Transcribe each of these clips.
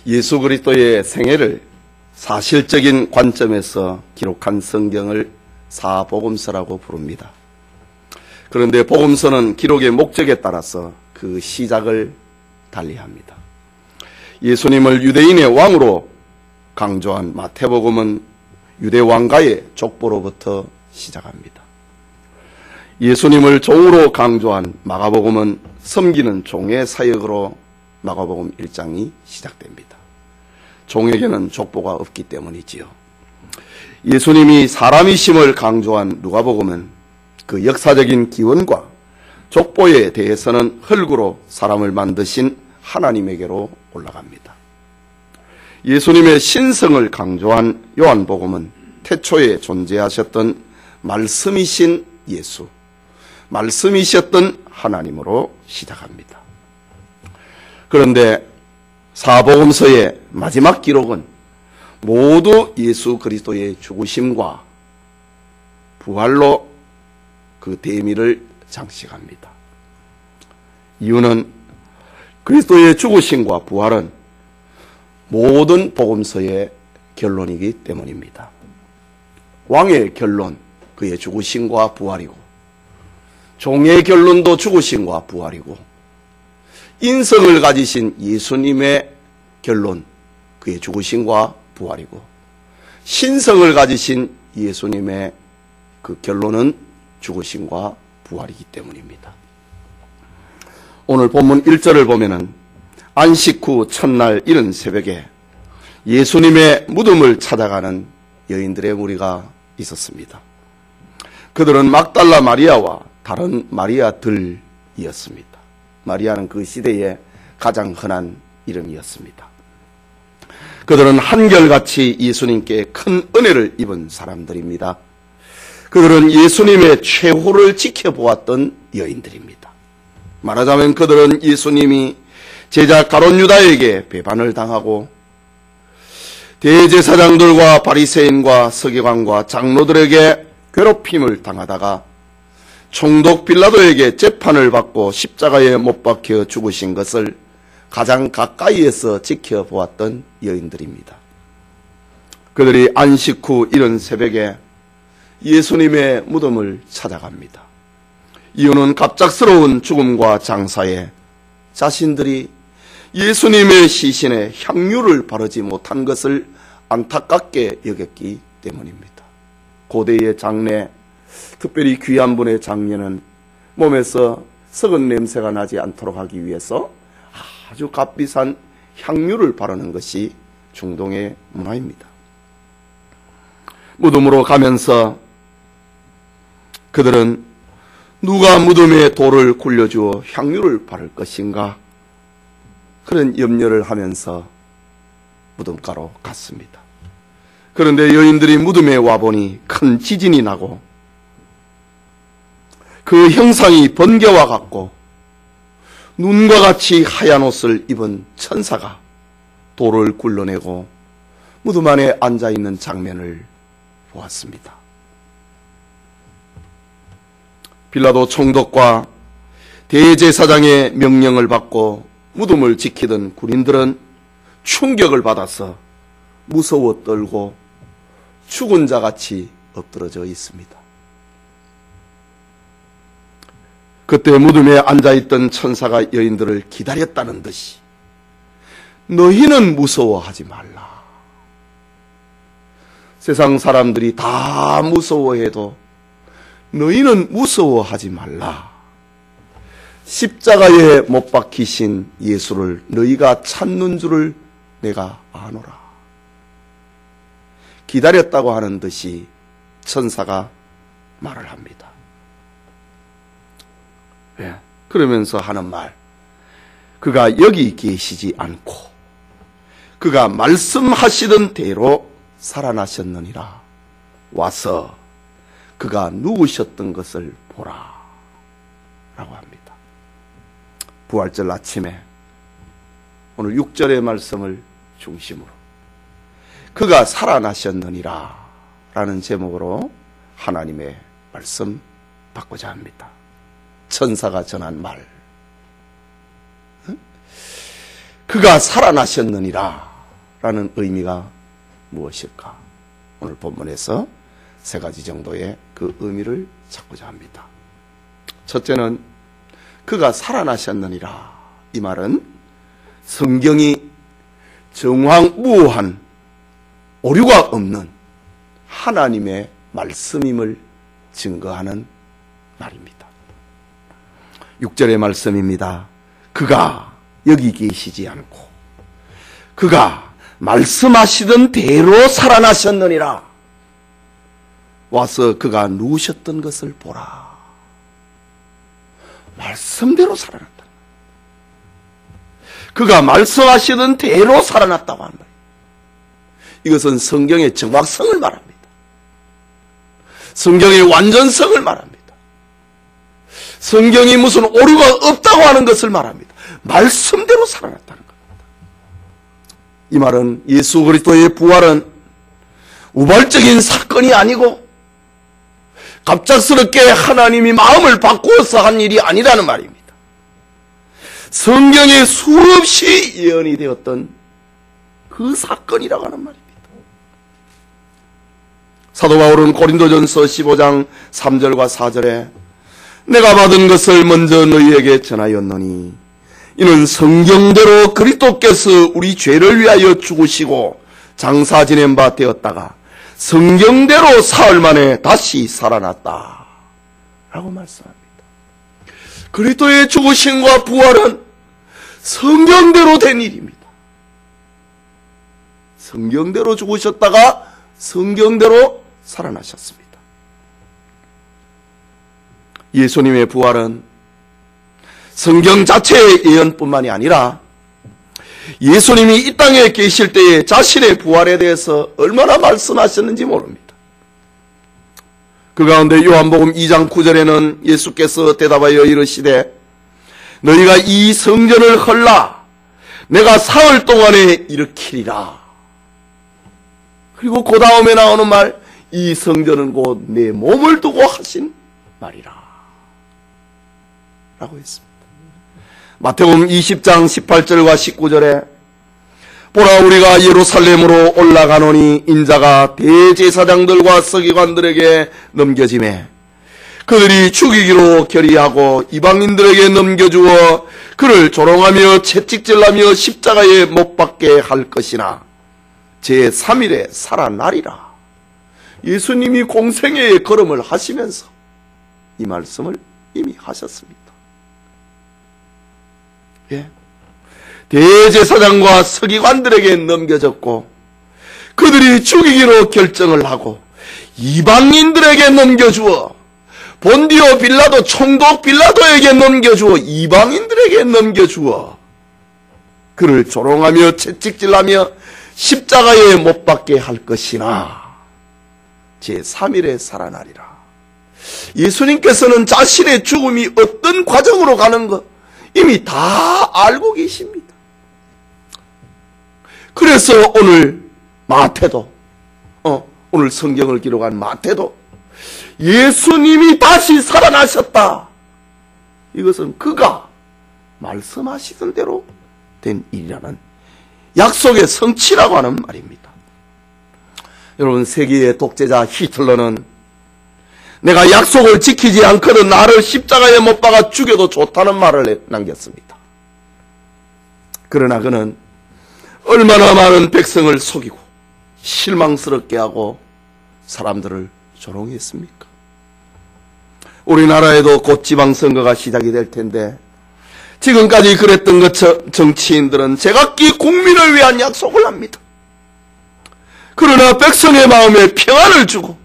예수 그리스도의 생애를 사실적인 관점에서 기록한 성경을 사복음서라고 부릅니다. 그런데 복음서는 기록의 목적에 따라서 그 시작을 달리합니다. 예수님을 유대인의 왕으로 강조한 마태복음은 유대 왕가의 족보로부터 시작합니다. 예수님을 종으로 강조한 마가복음은 섬기는 종의 사역으로 마가복음 1장이 시작됩니다. 종에게는 족보가 없기 때문이지요. 예수님이 사람이심을 강조한 누가복음은 그 역사적인 기원과 족보에 대해서는 흙으로 사람을 만드신 하나님에게로 올라갑니다. 예수님의 신성을 강조한 요한복음은 태초에 존재하셨던 말씀이신 예수, 말씀이셨던 하나님으로 시작합니다. 그런데 사복음서의 마지막 기록은 모두 예수 그리스도의 죽으심과 부활로 그 대미를 장식합니다. 이유는 그리스도의 죽으심과 부활은 모든 복음서의 결론이기 때문입니다. 왕의 결론, 그의 죽으심과 부활이고, 종의 결론도 죽으심과 부활이고, 인성을 가지신 예수님의 결론, 그의 죽으심과 부활이고, 신성을 가지신 예수님의 그 결론은 죽으심과 부활이기 때문입니다. 오늘 본문 1절을 보면은 안식 후 첫날 이른 새벽에 예수님의 무덤을 찾아가는 여인들의 무리가 있었습니다. 그들은 막달라 마리아와 다른 마리아들이었습니다. 마리아는 그 시대에 가장 흔한 이름이었습니다. 그들은 한결같이 예수님께 큰 은혜를 입은 사람들입니다. 그들은 예수님의 최후를 지켜보았던 여인들입니다. 말하자면 그들은 예수님이 제자 가룟 유다에게 배반을 당하고 대제사장들과 바리새인과 서기관과 장로들에게 괴롭힘을 당하다가 총독 빌라도에게 재판을 받고 십자가에 못 박혀 죽으신 것을 가장 가까이에서 지켜보았던 여인들입니다. 그들이 안식 후 이른 새벽에 예수님의 무덤을 찾아갑니다. 이유는 갑작스러운 죽음과 장사에 자신들이 예수님의 시신에 향유를 바르지 못한 것을 안타깝게 여겼기 때문입니다. 고대의 장례, 특별히 귀한 분의 장례는 몸에서 썩은 냄새가 나지 않도록 하기 위해서 아주 값비싼 향유를 바르는 것이 중동의 문화입니다. 무덤으로 가면서 그들은 누가 무덤에 돌을 굴려주어 향유를 바를 것인가, 그런 염려를 하면서 무덤가로 갔습니다. 그런데 여인들이 무덤에 와보니 큰 지진이 나고 그 형상이 번개와 같고 눈과 같이 하얀 옷을 입은 천사가 돌을 굴러내고 무덤 안에 앉아있는 장면을 보았습니다. 빌라도 총독과 대제사장의 명령을 받고 무덤을 지키던 군인들은 충격을 받아서 무서워 떨고 죽은 자같이 엎드러져 있습니다. 그때 무덤에 앉아있던 천사가 여인들을 기다렸다는 듯이 너희는 무서워하지 말라. 세상 사람들이 다 무서워해도 너희는 무서워하지 말라. 십자가에 못 박히신 예수를 너희가 찾는 줄을 내가 아노라. 기다렸다고 하는 듯이 천사가 말을 합니다. 예, 그러면서 하는 말, 그가 여기 계시지 않고 그가 말씀하시던 대로 살아나셨느니라. 와서 그가 누우셨던 것을 보라 라고 합니다. 부활절 아침에 오늘 6절의 말씀을 중심으로 그가 살아나셨느니라 라는 제목으로 하나님의 말씀 받고자 합니다. 천사가 전한 말, 그가 살아나셨느니라. 라는 의미가 무엇일까? 오늘 본문에서 세 가지 정도의 그 의미를 찾고자 합니다. 첫째는 그가 살아나셨느니라. 이 말은 성경이 정황무오한 오류가 없는 하나님의 말씀임을 증거하는 말입니다. 6절의 말씀입니다. 그가 여기 계시지 않고 그가 말씀하시던 대로 살아나셨느니라. 와서 그가 누우셨던 것을 보라. 말씀대로 살아났다. 그가 말씀하시던 대로 살아났다고 하는 거예요. 이것은 성경의 정확성을 말합니다. 성경의 완전성을 말합니다. 성경이 무슨 오류가 없다고 하는 것을 말합니다. 말씀대로 살아났다는 겁니다. 이 말은 예수 그리스도의 부활은 우발적인 사건이 아니고 갑작스럽게 하나님이 마음을 바꾸어서 한 일이 아니라는 말입니다. 성경에 수없이 예언이 되었던 그 사건이라고 하는 말입니다. 사도 바울은 고린도전서 15장 3절과 4절에 내가 받은 것을 먼저 너희에게 전하였노니 이는 성경대로 그리스도께서 우리 죄를 위하여 죽으시고 장사 지낸 바 되었다가 성경대로 사흘 만에 다시 살아났다 라고 말씀합니다. 그리스도의 죽으심과 부활은 성경대로 된 일입니다. 성경대로 죽으셨다가 성경대로 살아나셨습니다. 예수님의 부활은 성경 자체의 예언뿐만이 아니라 예수님이 이 땅에 계실 때에 자신의 부활에 대해서 얼마나 말씀하셨는지 모릅니다. 그 가운데 요한복음 2장 9절에는 예수께서 대답하여 이르시되 너희가 이 성전을 헐라 내가 사흘 동안에 일으키리라. 그리고 그 다음에 나오는 말 이 성전은 곧 내 몸을 두고 하신 말이라 라고 했습니다. 마태복음 20장 18절과 19절에 보라 우리가 예루살렘으로 올라가노니 인자가 대제사장들과 서기관들에게 넘겨지매 그들이 죽이기로 결의하고 이방인들에게 넘겨주어 그를 조롱하며 채찍질하며 십자가에 못 박게 할 것이나 제3일에 살아나리라. 예수님이 공생애의 걸음을 하시면서 이 말씀을 이미 하셨습니다. 예. 대제사장과 서기관들에게 넘겨졌고 그들이 죽이기로 결정을 하고 이방인들에게 넘겨주어 본디오 빌라도 총독 빌라도에게 넘겨주어 이방인들에게 넘겨주어 그를 조롱하며 채찍질하며 십자가에 못 박게 할 것이나 제3일에 살아나리라. 예수님께서는 자신의 죽음이 어떤 과정으로 가는 것 이미 다 알고 계십니다. 그래서 오늘 마태도 오늘 성경을 기록한 마태도 예수님이 다시 살아나셨다. 이것은 그가 말씀하시던 대로 된 일이라는 약속의 성취라고 하는 말입니다. 여러분 세계의 독재자 히틀러는 내가 약속을 지키지 않거든 나를 십자가에 못 박아 죽여도 좋다는 말을 남겼습니다. 그러나 그는 얼마나 많은 백성을 속이고 실망스럽게 하고 사람들을 조롱했습니까? 우리나라에도 곧 지방선거가 시작이 될 텐데 지금까지 그랬던 것처럼 정치인들은 제각기 국민을 위한 약속을 합니다. 그러나 백성의 마음에 평안을 주고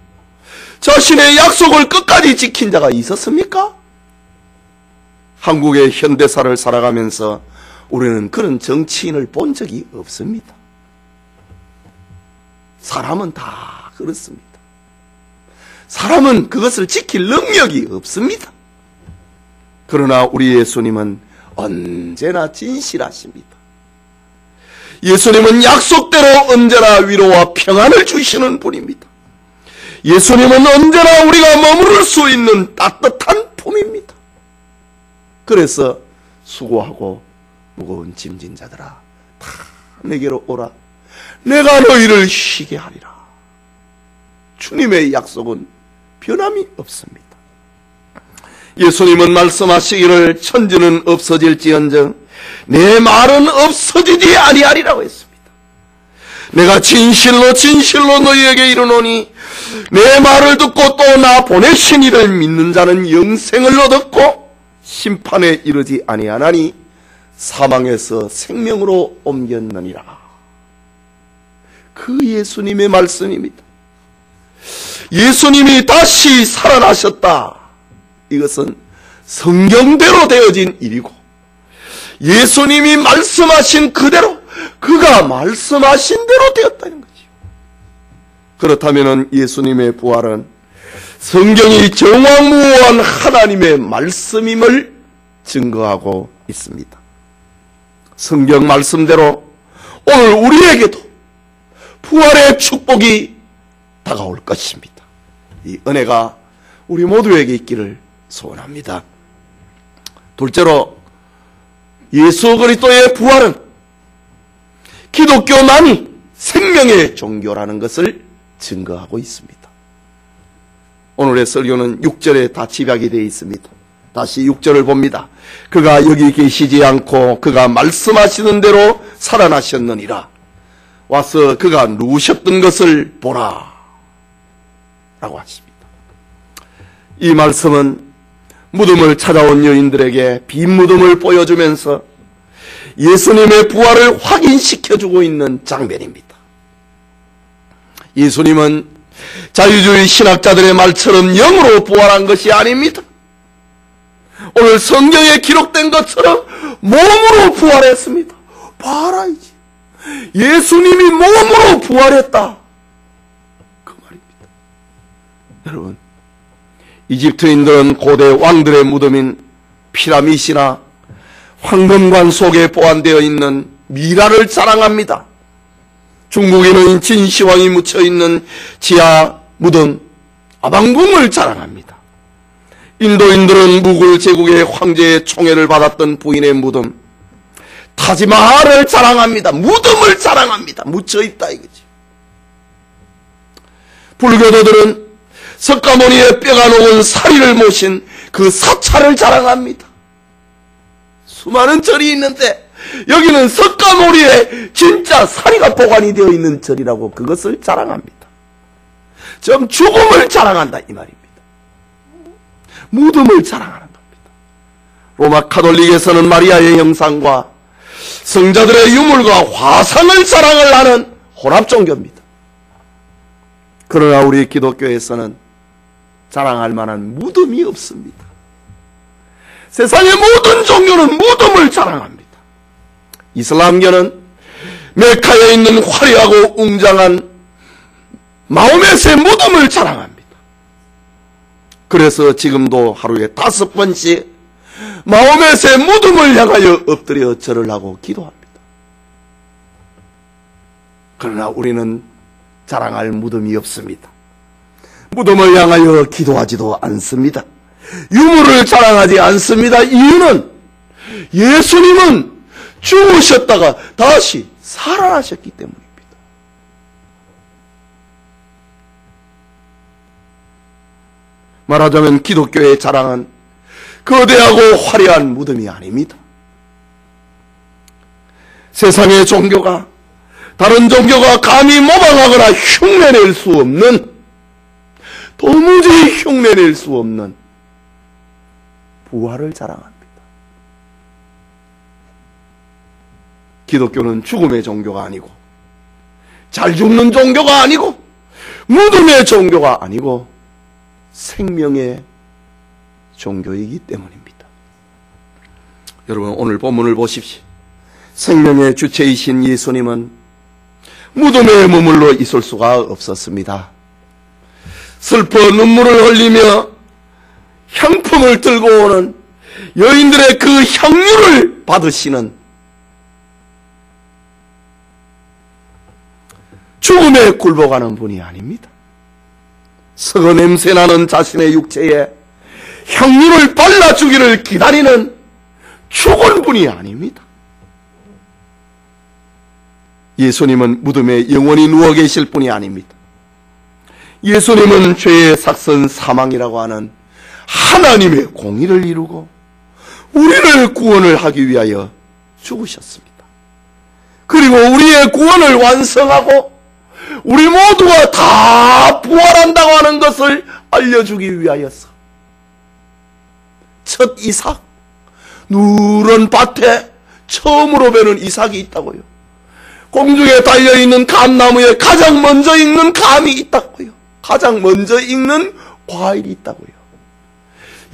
자신의 약속을 끝까지 지킨 자가 있었습니까? 한국의 현대사를 살아가면서 우리는 그런 정치인을 본 적이 없습니다. 사람은 다 그렇습니다. 사람은 그것을 지킬 능력이 없습니다. 그러나 우리 예수님은 언제나 진실하십니다. 예수님은 약속대로 언제나 위로와 평안을 주시는 분입니다. 예수님은 언제나 우리가 머무를 수 있는 따뜻한 품입니다. 그래서 수고하고 무거운 짐진 자들아 다 내게로 오라. 내가 너희를 쉬게 하리라. 주님의 약속은 변함이 없습니다. 예수님은 말씀하시기를 천지는 없어질지언정 내 말은 없어지지 아니하리라고 했습니다. 내가 진실로 진실로 너희에게 이르노니 내 말을 듣고 또 나 보내신 이를 믿는 자는 영생을 얻었고 심판에 이르지 아니하나니 사망에서 생명으로 옮겼느니라. 그 예수님의 말씀입니다. 예수님이 다시 살아나셨다. 이것은 성경대로 되어진 일이고 예수님이 말씀하신 그대로 그가 말씀하신 대로 되었다는 거죠. 그렇다면 예수님의 부활은 성경이 정확무호한 하나님의 말씀임을 증거하고 있습니다. 성경 말씀대로 오늘 우리에게도 부활의 축복이 다가올 것입니다. 이 은혜가 우리 모두에게 있기를 소원합니다. 둘째로 예수 그리스도의 부활은 기독교만이 생명의 종교라는 것을 증거하고 있습니다. 오늘의 설교는 6절에 다 집약이 되어 있습니다. 다시 6절을 봅니다. 그가 여기 계시지 않고 그가 말씀하시는 대로 살아나셨느니라. 와서 그가 누우셨던 것을 보라 라고 하십니다. 이 말씀은 무덤을 찾아온 여인들에게 빈 무덤을 보여주면서 예수님의 부활을 확인시켜주고 있는 장면입니다. 예수님은 자유주의 신학자들의 말처럼 영으로 부활한 것이 아닙니다. 오늘 성경에 기록된 것처럼 몸으로 부활했습니다. 봐라이지. 예수님이 몸으로 부활했다. 그 말입니다. 여러분, 이집트인들은 고대 왕들의 무덤인 피라미드나 황금관 속에 보관되어 있는 미라를 자랑합니다. 중국인은 진시황이 묻혀있는 지하 무덤 아방궁을 자랑합니다. 인도인들은 무굴 제국의 황제의 총애를 받았던 부인의 무덤 타지마할을 자랑합니다. 무덤을 자랑합니다. 묻혀있다 이거지. 불교도들은 석가모니의 뼈가 녹은 사리를 모신 그 사찰을 자랑합니다. 수많은 절이 있는데 여기는 석가모니의 진짜 사리가 보관이 되어 있는 절이라고 그것을 자랑합니다. 좀 죽음을 자랑한다 이 말입니다. 무덤을 자랑하는 겁니다. 로마 카톨릭에서는 마리아의 형상과 성자들의 유물과 화상을 자랑을 하는 혼합 종교입니다. 그러나 우리 기독교에서는 자랑할 만한 무덤이 없습니다. 세상의 모든 종교는 무덤을 자랑합니다. 이슬람교는 메카에 있는 화려하고 웅장한 마호멧의 무덤을 자랑합니다. 그래서 지금도 하루에 5번씩 마호멧의 무덤을 향하여 엎드려 절을 하고 기도합니다. 그러나 우리는 자랑할 무덤이 없습니다. 무덤을 향하여 기도하지도 않습니다. 유물을 자랑하지 않습니다. 이유는 예수님은 죽으셨다가 다시 살아나셨기 때문입니다. 말하자면 기독교의 자랑은 거대하고 화려한 무덤이 아닙니다. 세상의 종교가 다른 종교가 감히 모방하거나 흉내낼 수 없는, 도무지 흉내낼 수 없는 부활을 자랑합니다. 기독교는 죽음의 종교가 아니고, 잘 죽는 종교가 아니고, 무덤의 종교가 아니고 생명의 종교이기 때문입니다. 여러분, 오늘 본문을 보십시오. 생명의 주체이신 예수님은 무덤에 머물러 있을 수가 없었습니다. 슬퍼 눈물을 흘리며 향품을 들고 오는 여인들의 그 향유를 받으시는 죽음에 굴복하는 분이 아닙니다. 썩어 냄새나는 자신의 육체에 향유를 발라주기를 기다리는 죽은 분이 아닙니다. 예수님은 무덤에 영원히 누워 계실 뿐이 아닙니다. 예수님은 죄의 삭선 사망이라고 하는 하나님의 공의를 이루고 우리를 구원을 하기 위하여 죽으셨습니다. 그리고 우리의 구원을 완성하고 우리 모두가 다 부활한다고 하는 것을 알려주기 위하여서 첫 이삭, 누런 밭에 처음으로 베는 이삭이 있다고요. 공중에 달려있는 감나무에 가장 먼저 익는 감이 있다고요. 가장 먼저 익는 과일이 있다고요.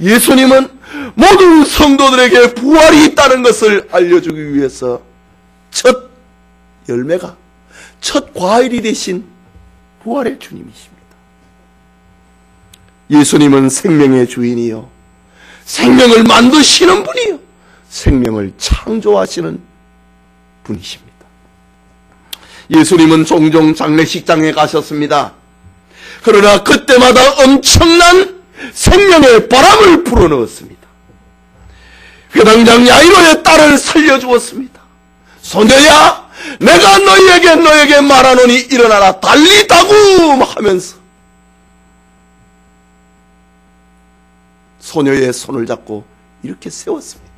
예수님은 모든 성도들에게 부활이 있다는 것을 알려주기 위해서 첫 열매가, 첫 과일이 되신 부활의 주님이십니다. 예수님은 생명의 주인이요, 생명을 만드시는 분이요, 생명을 창조하시는 분이십니다. 예수님은 종종 장례식장에 가셨습니다. 그러나 그때마다 엄청난 생명의 바람을 불어넣었습니다. 회당장 야이로의 딸을 살려주었습니다. 소녀야, 내가 너에게 말하노니 일어나라, 달리다굼 하면서 소녀의 손을 잡고 이렇게 세웠습니다.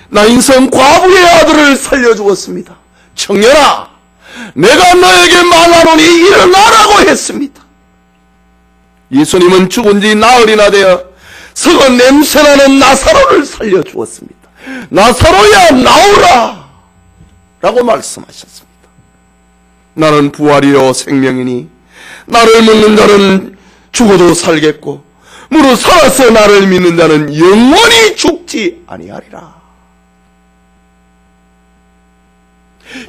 나인성 과부의 아들을 살려주었습니다. 청년아, 내가 너에게 말하노니 일어나라고 했습니다. 예수님은 죽은 지 나흘이나 되어 썩어 냄새나는 나사로를 살려주었습니다. 나사로야, 나오라! 라고 말씀하셨습니다. 나는 부활이요 생명이니 나를 믿는 자는 죽어도 살겠고 무릇 살아서 나를 믿는 자는 영원히 죽지 아니하리라.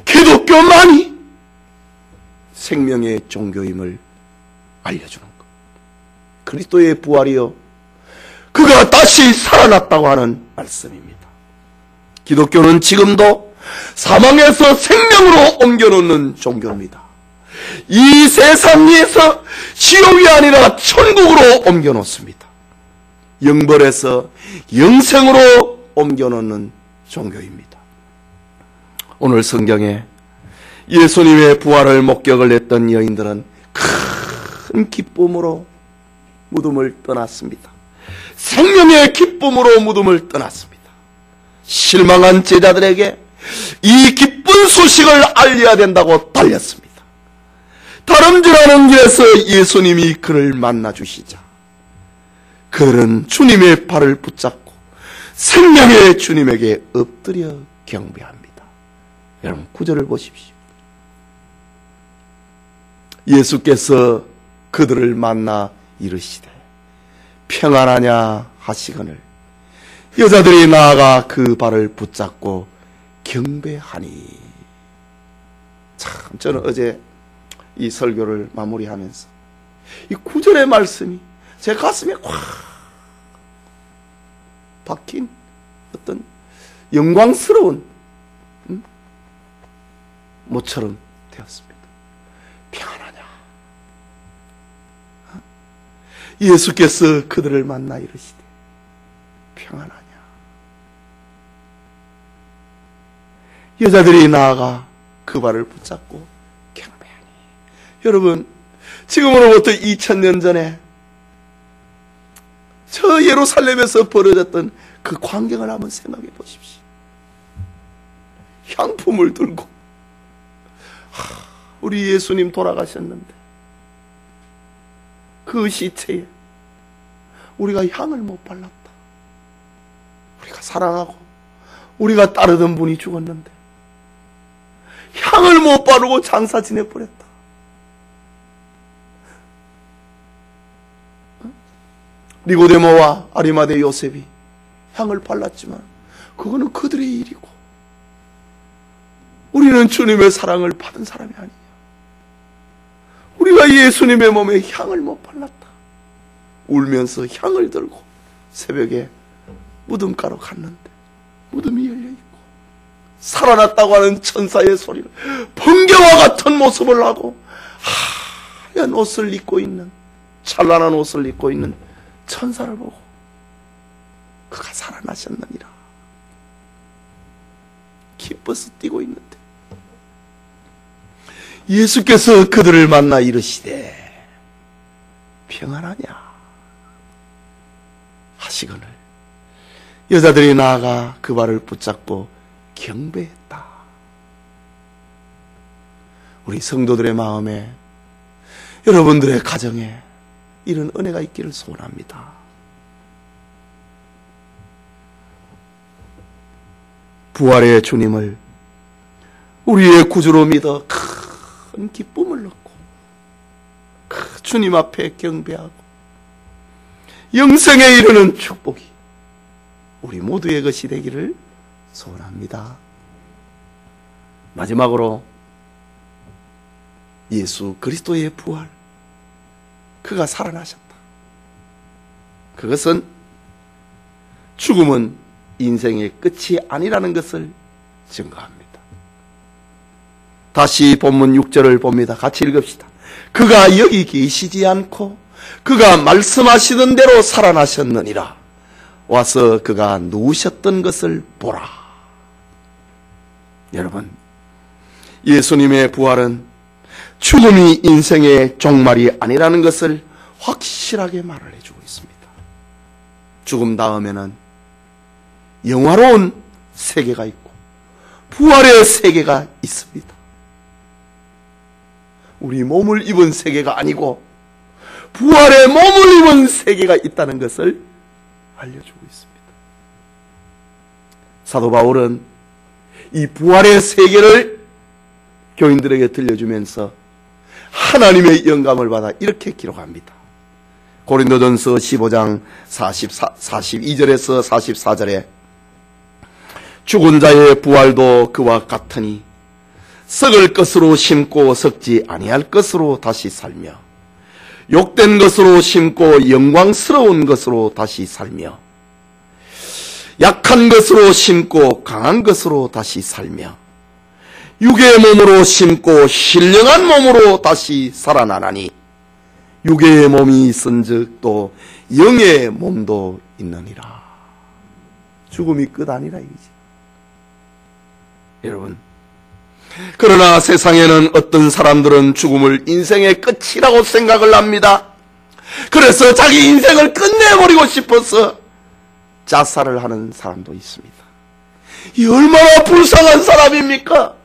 기독교만이 생명의 종교임을 알려주는 것. 그리스도의 부활이요, 그가 다시 살아났다고 하는 말씀입니다. 기독교는 지금도 사망에서 생명으로 옮겨놓는 종교입니다. 이 세상에서 지옥이 아니라 천국으로 옮겨놓습니다. 영벌에서 영생으로 옮겨놓는 종교입니다. 오늘 성경에 예수님의 부활을 목격을 했던 여인들은 큰 기쁨으로 무덤을 떠났습니다. 생명의 기쁨으로 무덤을 떠났습니다. 실망한 제자들에게 이 기쁜 소식을 알려야 된다고 달렸습니다. 다름질하는 길에서 예수님이 그를 만나주시자 그들은 주님의 발을 붙잡고 생명의 주님에게 엎드려 경배합니다. 여러분, 구절을 보십시오. 예수께서 그들을 만나 이르시되 평안하냐 하시거늘 여자들이 나아가 그 발을 붙잡고 경배하니. 참, 저는 어제 이 설교를 마무리하면서 이 9절의 말씀이 제 가슴에 꽉 박힌 어떤 영광스러운 모처럼 되었습니다. 평안하냐. 예수께서 그들을 만나 이르시되 평안하냐. 여자들이 나아가 그 발을 붙잡고 경배하니. 여러분, 지금으로부터 2000년 전에 저 예루살렘에서 벌어졌던 그 광경을 한번 생각해 보십시오. 향품을 들고 우리 예수님 돌아가셨는데 그 시체에 우리가 향을 못 발랐다. 우리가 사랑하고 우리가 따르던 분이 죽었는데 향을 못 바르고 장사 지내버렸다. 니고데모와 아리마대 요셉이 향을 발랐지만 그거는 그들의 일이고 우리는 주님의 사랑을 받은 사람이 아니냐. 우리가 예수님의 몸에 향을 못 발랐다. 울면서 향을 들고 새벽에 무덤가로 갔는데 무덤이 열려있고 살아났다고 하는 천사의 소리를, 번개와 같은 모습을 하고 하얀 옷을 입고 있는, 찬란한 옷을 입고 있는 천사를 보고 그가 살아나셨느니라 기뻐서 뛰고 있는데 예수께서 그들을 만나 이르시되 평안하냐 하시거늘 여자들이 나아가 그 발을 붙잡고 경배했다. 우리 성도들의 마음에, 여러분들의 가정에 이런 은혜가 있기를 소원합니다. 부활의 주님을 우리의 구주로 믿어 큰 기쁨을 얻고 그 주님 앞에 경배하고 영생에 이르는 축복이 우리 모두의 것이 되기를 소원합니다. 마지막으로 예수 그리스도의 부활, 그가 살아나셨다. 그것은 죽음은 인생의 끝이 아니라는 것을 증거합니다. 다시 본문 6절을 봅니다. 같이 읽읍시다. 그가 여기 계시지 않고 그가 말씀하시던 대로 살아나셨느니라. 와서 그가 누우셨던 것을 보라. 여러분, 예수님의 부활은 죽음이 인생의 종말이 아니라는 것을 확실하게 말을 해주고 있습니다. 죽음 다음에는 영화로운 세계가 있고 부활의 세계가 있습니다. 우리 몸을 입은 세계가 아니고 부활의 몸을 입은 세계가 있다는 것을 알려주고 있습니다. 사도 바울은 이 부활의 세계를 교인들에게 들려주면서 하나님의 영감을 받아 이렇게 기록합니다. 고린도전서 15장 42절에서 44절에 죽은 자의 부활도 그와 같으니 썩을 것으로 심고 썩지 아니할 것으로 다시 살며 욕된 것으로 심고 영광스러운 것으로 다시 살며 약한 것으로 심고 강한 것으로 다시 살며 육의 몸으로 심고 신령한 몸으로 다시 살아나나니 육의 몸이 있은즉 또 영의 몸도 있느니라. 죽음이 끝 아니라 이거지. 여러분, 그러나 세상에는 어떤 사람들은 죽음을 인생의 끝이라고 생각을 합니다. 그래서 자기 인생을 끝내버리고 싶어서 자살을 하는 사람도 있습니다. 이 얼마나 불쌍한 사람입니까?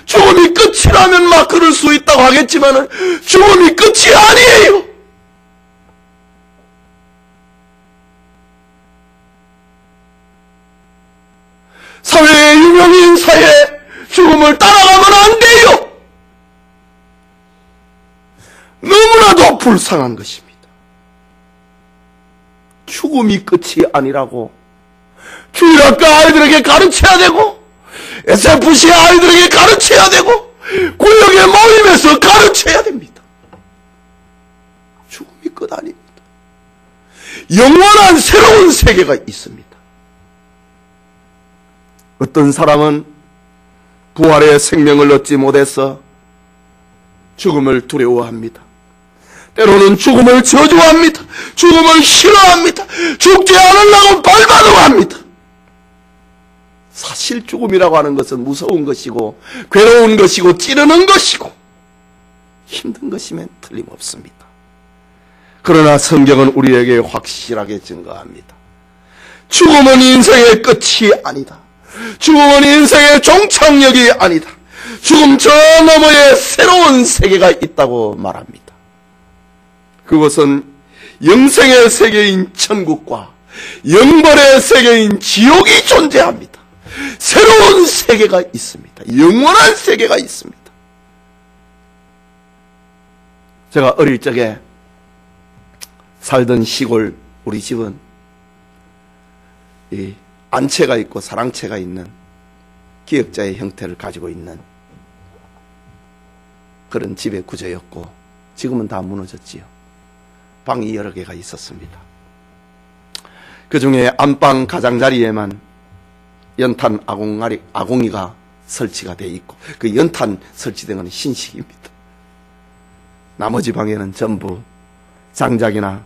죽음이 끝이라면 막 그럴 수 있다고 하겠지만 죽음이 끝이 아니에요. 사회의 유명인사에 죽음을 따라가면 안 돼요. 너무나도 불쌍한 것입니다. 죽음이 끝이 아니라고 주일학과 아이들에게 가르쳐야 되고 SFC 아이들에게 가르쳐야 되고 구역의 모임에서 가르쳐야 됩니다. 죽음이 끝 아닙니다. 영원한 새로운 세계가 있습니다. 어떤 사람은 부활의 생명을 얻지 못해서 죽음을 두려워합니다. 때로는 죽음을 저주합니다. 죽음을 싫어합니다. 죽지 않으려고 발버둥합니다. 사실 죽음이라고 하는 것은 무서운 것이고 괴로운 것이고 찌르는 것이고 힘든 것이면 틀림없습니다. 그러나 성경은 우리에게 확실하게 증거합니다. 죽음은 인생의 끝이 아니다. 죽음은 인생의 종착역이 아니다. 죽음 저 너머에 새로운 세계가 있다고 말합니다. 그것은 영생의 세계인 천국과 영벌의 세계인 지옥이 존재합니다. 새로운 세계가 있습니다. 영원한 세계가 있습니다. 제가 어릴 적에 살던 시골 우리 집은 이 안채가 있고 사랑채가 있는 기역자의 형태를 가지고 있는 그런 집의 구조였고 지금은 다 무너졌지요. 방이 여러 개가 있었습니다. 그 중에 안방 가장자리에만 연탄 아궁이가 설치가 되어 있고 그 연탄 설치된 건 신식입니다. 나머지 방에는 전부 장작이나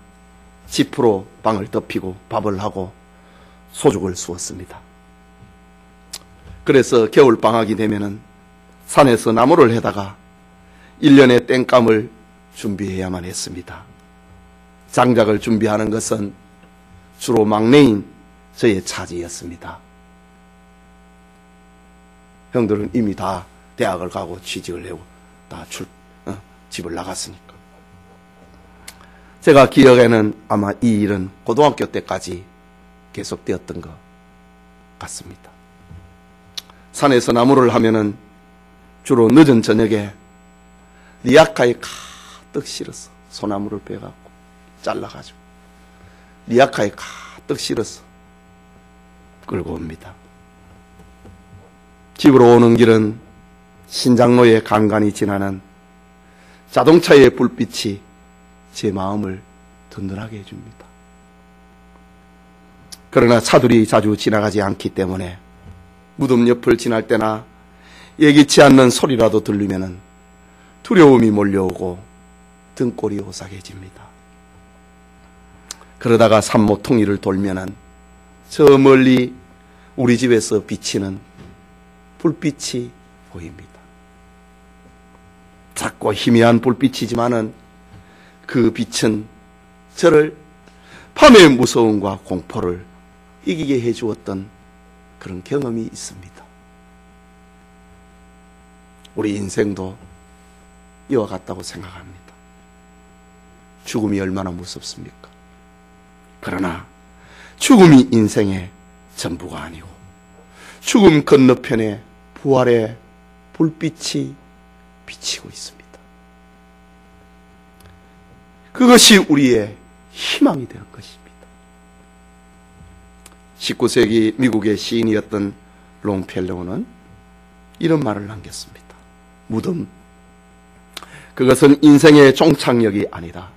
지프로 방을 덮이고 밥을 하고 소죽을 쑤었습니다. 그래서 겨울방학이 되면은 산에서 나무를 해다가 1년의 땡감을 준비해야만 했습니다. 장작을 준비하는 것은 주로 막내인 저의 차지였습니다. 형들은 이미 다 대학을 가고 취직을 하고 다 집을 나갔으니까. 제가 기억에는 아마 이 일은 고등학교 때까지 계속되었던 것 같습니다. 산에서 나무를 하면은 주로 늦은 저녁에 리아카에 가득 실어서 소나무를 빼갖고 잘라가지고 리아카에 가득 실어서 끌고 옵니다. 집으로 오는 길은 신장로에 간간히 지나는 자동차의 불빛이 제 마음을 든든하게 해줍니다. 그러나 차들이 자주 지나가지 않기 때문에 무덤 옆을 지날 때나 예기치 않는 소리라도 들리면 두려움이 몰려오고 등골이 오싹해집니다. 그러다가 산모통일을 돌면은 저 멀리 우리 집에서 비치는 불빛이 보입니다. 작고 희미한 불빛이지만은 그 빛은 저를 밤의 무서움과 공포를 이기게 해주었던 그런 경험이 있습니다. 우리 인생도 이와 같다고 생각합니다. 죽음이 얼마나 무섭습니까? 그러나 죽음이 인생의 전부가 아니고 죽음 건너편에 부활의 불빛이 비치고 있습니다. 그것이 우리의 희망이 되는 것입니다. 19세기 미국의 시인이었던 롱펠로우는 이런 말을 남겼습니다. 무덤, 그것은 인생의 종착역이 아니다.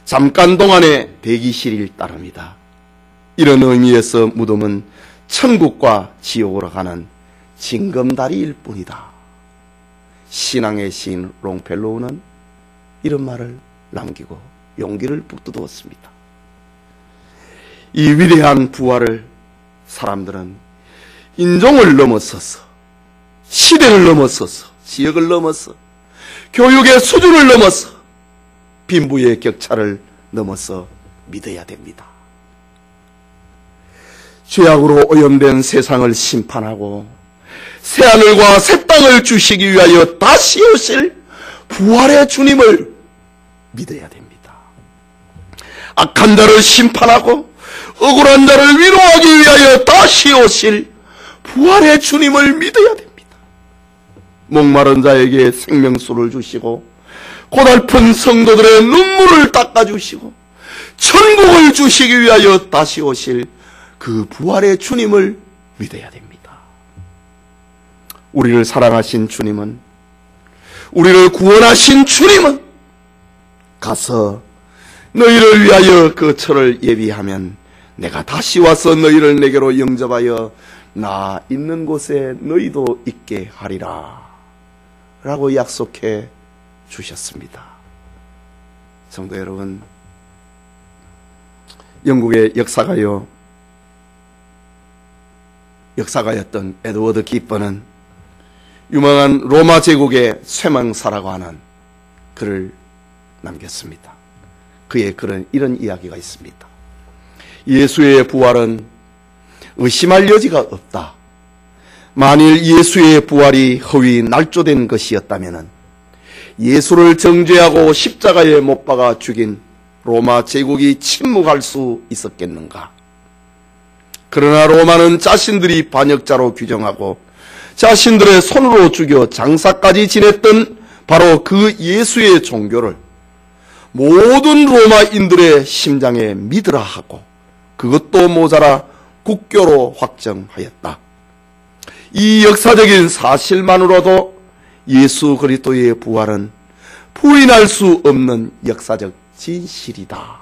잠깐 동안의 대기실일 따름이다. 이런 의미에서 무덤은 천국과 지옥으로 가는 징검다리일 뿐이다. 신앙의 시인 롱펠로우는 이런 말을 남기고 용기를 북돋웠습니다. 이 위대한 부활을 사람들은 인종을 넘어서서, 시대를 넘어서서, 지역을 넘어서, 교육의 수준을 넘어서, 빈부의 격차를 넘어서 믿어야 됩니다. 죄악으로 오염된 세상을 심판하고 새하늘과 새 땅을 주시기 위하여 다시 오실 부활의 주님을 믿어야 됩니다. 악한 자를 심판하고 억울한 자를 위로하기 위하여 다시 오실 부활의 주님을 믿어야 됩니다. 목마른 자에게 생명수를 주시고 고달픈 성도들의 눈물을 닦아주시고 천국을 주시기 위하여 다시 오실 그 부활의 주님을 믿어야 됩니다. 우리를 사랑하신 주님은, 우리를 구원하신 주님은 가서 너희를 위하여 그 처를 예비하면 내가 다시 와서 너희를 내게로 영접하여 나 있는 곳에 너희도 있게 하리라 라고 약속해 주셨습니다. 성도 여러분, 영국의 역사가였던 에드워드 기퍼는 유명한 로마 제국의 쇠망사라고 하는 글을 남겼습니다. 그의 글은 이런 이야기가 있습니다. 예수의 부활은 의심할 여지가 없다. 만일 예수의 부활이 허위 날조된 것이었다면 예수를 정죄하고 십자가에 못 박아 죽인 로마 제국이 침묵할 수 있었겠는가? 그러나 로마는 자신들이 반역자로 규정하고 자신들의 손으로 죽여 장사까지 지냈던 바로 그 예수의 종교를 모든 로마인들의 심장에 믿으라 하고 그것도 모자라 국교로 확정하였다. 이 역사적인 사실만으로도 예수 그리스도의 부활은 부인할 수 없는 역사적 진실이다.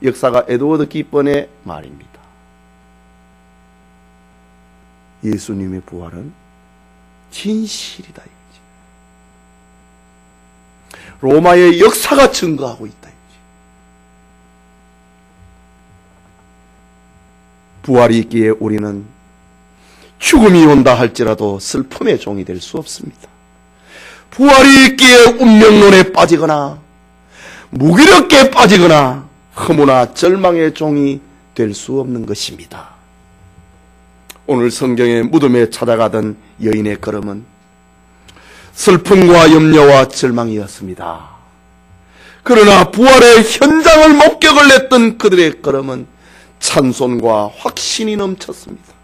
역사가 에드워드 기번의 말입니다. 예수님의 부활은 진실이다. 로마의 역사가 증거하고 있다. 부활이 있기에 우리는 죽음이 온다 할지라도 슬픔의 종이 될 수 없습니다. 부활이 있기에 운명론에 빠지거나 무기력에 빠지거나 허무나 절망의 종이 될 수 없는 것입니다. 오늘 성경의 무덤에 찾아가던 여인의 걸음은 슬픔과 염려와 절망이었습니다. 그러나 부활의 현장을 목격을 했던 그들의 걸음은 찬송과 확신이 넘쳤습니다.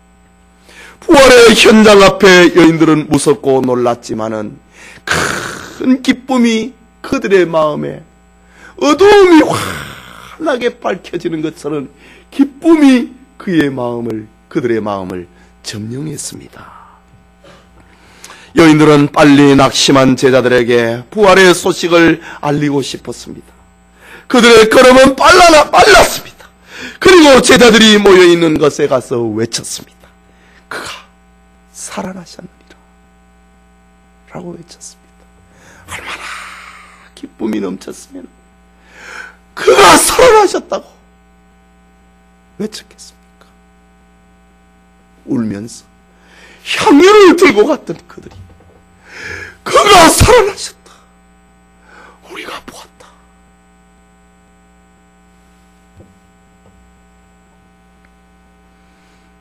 부활의 현장 앞에 여인들은 무섭고 놀랐지만은 큰 기쁨이 그들의 마음에, 어두움이 환하게 밝혀지는 것처럼 기쁨이 그들의 마음을 점령했습니다. 여인들은 빨리 낙심한 제자들에게 부활의 소식을 알리고 싶었습니다. 그들의 걸음은 빨랐습니다. 그리고 제자들이 모여있는 곳에 가서 외쳤습니다. 그가 살아나셨느니라 라고 외쳤습니다. 얼마나 기쁨이 넘쳤으면 그가 살아나셨다고 외쳤겠습니까? 울면서 향유를 들고 갔던 그들이 그가 살아나셨다, 우리가 보았다.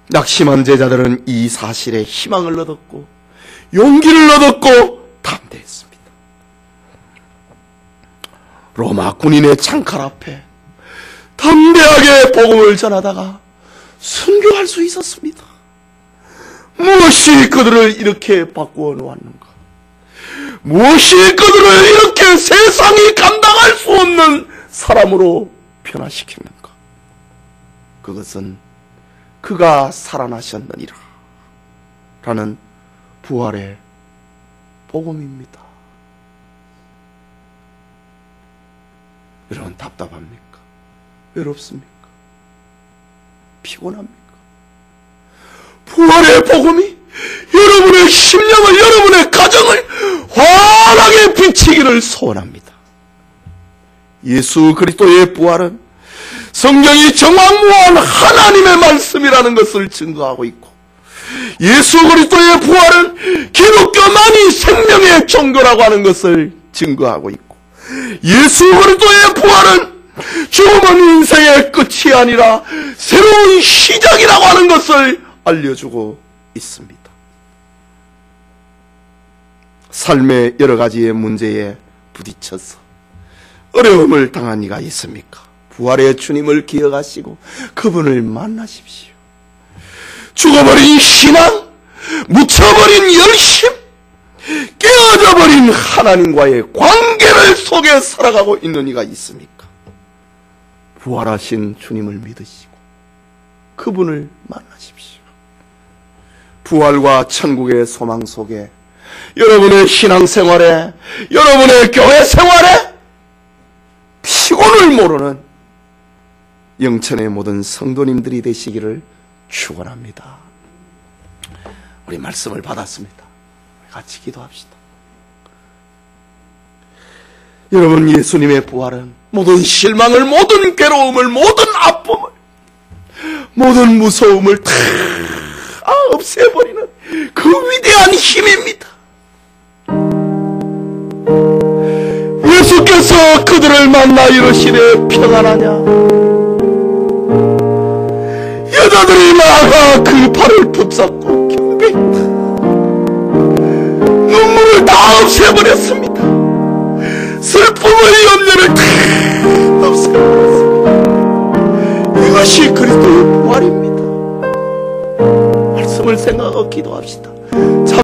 낙심한 제자들은 이 사실에 희망을 얻었고 용기를 얻었고 담대했습니다. 로마 군인의 창칼 앞에 담대하게 복음을 전하다가 순교할 수 있었습니다. 무엇이 그들을 이렇게 바꾸어 놓았는가? 무엇이 그들을 이렇게 세상이 감당할 수 없는 사람으로 변화시켰는가? 그것은 그가 살아나셨느니라 라는 부활의 복음입니다. 여러분, 답답합니까? 외롭습니까? 피곤합니까? 부활의 복음이 여러분의 심령을, 여러분의 가정을 환하게 비치기를 소원합니다. 예수 그리스도의 부활은 성경이 정확무한 하나님의 말씀이라는 것을 증거하고 있고, 예수 그리스도의 부활은 기독교만이 생명의 종교라고 하는 것을 증거하고 있고, 예수 그리스도의 부활은 죽음은 인생의 끝이 아니라 새로운 시작이라고 하는 것을 알려주고 있습니다. 삶의 여러 가지의 문제에 부딪혀서 어려움을 당한 이가 있습니까? 부활의 주님을 기억하시고 그분을 만나십시오. 죽어버린 신앙, 묻혀버린 열심, 깨어져버린 하나님과의 관계를 속에 살아가고 있는 이가 있습니까? 부활하신 주님을 믿으시고 그분을 만나십시오. 부활과 천국의 소망 속에 여러분의 신앙생활에, 여러분의 교회 생활에 피곤을 모르는 영천의 모든 성도님들이 되시기를 축원합니다. 우리 말씀을 받았습니다. 같이 기도합시다. 여러분, 예수님의 부활은 모든 실망을, 모든 괴로움을, 모든 아픔을, 모든 무서움을 다 없애버리는 그 위대한 힘입니다. 예수께서 그들을 만나 이르시되 평안하냐? 여자들이 나아가 그 발을 붙잡고 경배했다. 눈물을 다 없애버렸습니다. 슬픔의 염려를 다 없애버렸습니다. 이것이 그리스도의 부활입니다. 말씀을 생각하고 기도합시다.